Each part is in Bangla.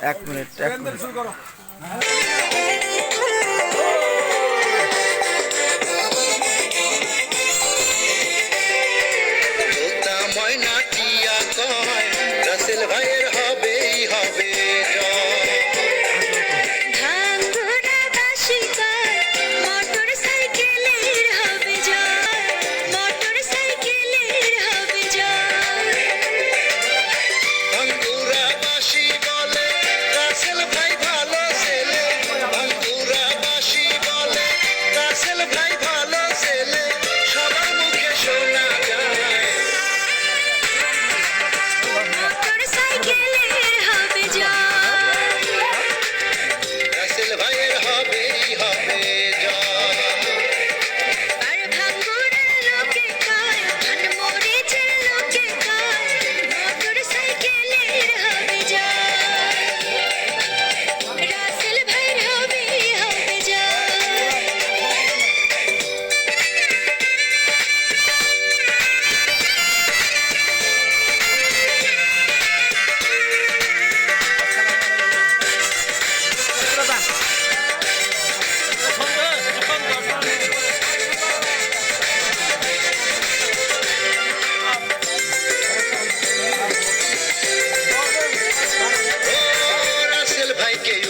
1 মিনিট শুরু করো। ময়না টিয়া কয় রাসেল ভাইয়ের হবেই হবে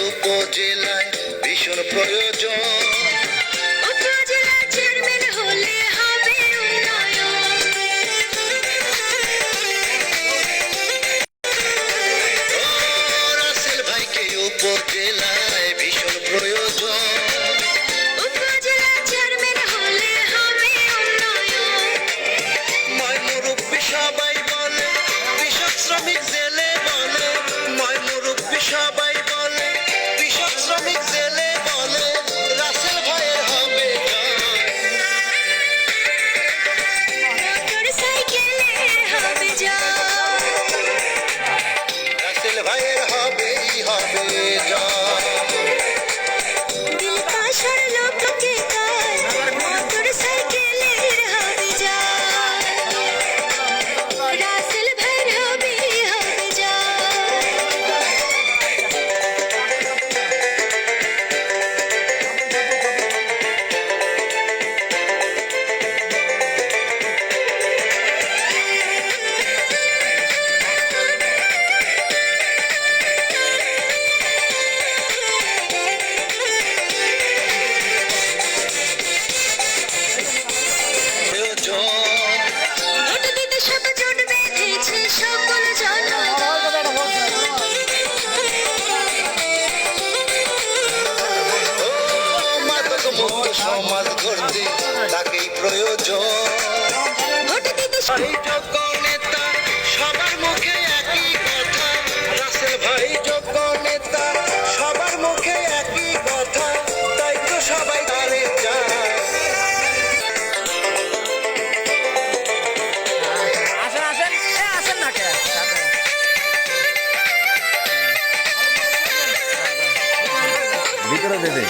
উপজেলায় ভীষণ প্রয়োজন উপজেলা চেয়ারম্যান হলে হবে উন্নয়ন রাসেল ভাইকে উপজেলায় ভীষণ প্রয়োজন উপজেলা চেয়ারম্যান হলে হবে উন্নয়ন ময় মুরব্বী সবাই বলে কৃষক শ্রমিক জেলে বলে ময় মুরব্বী সবাই বলে কৃষক শ্রমিক জেলে বলে রাসেল ভাইয়ের হবে মোটর সাইকেলের হবে রাসেল ভাইয়ের হবেই হবে দিল পাশার লোককে কাজ মোটর সাইকেলের হবে রাসেল ভাইয়ের হবে ভোট দিতে সব জোট বেঁধেছে সকল মাদক মুক্ত সমাজ গড়তে তাকেই প্রয়োজন ভোট দিতে ভাই যোগ্য নেতা সবার মুখে একই কথা রাসেল ভাই যোগ্য নেতা সবার মুখে একই কথা তাই তো সবাই তারে যায় আসেন না কে ভিতরে দেবে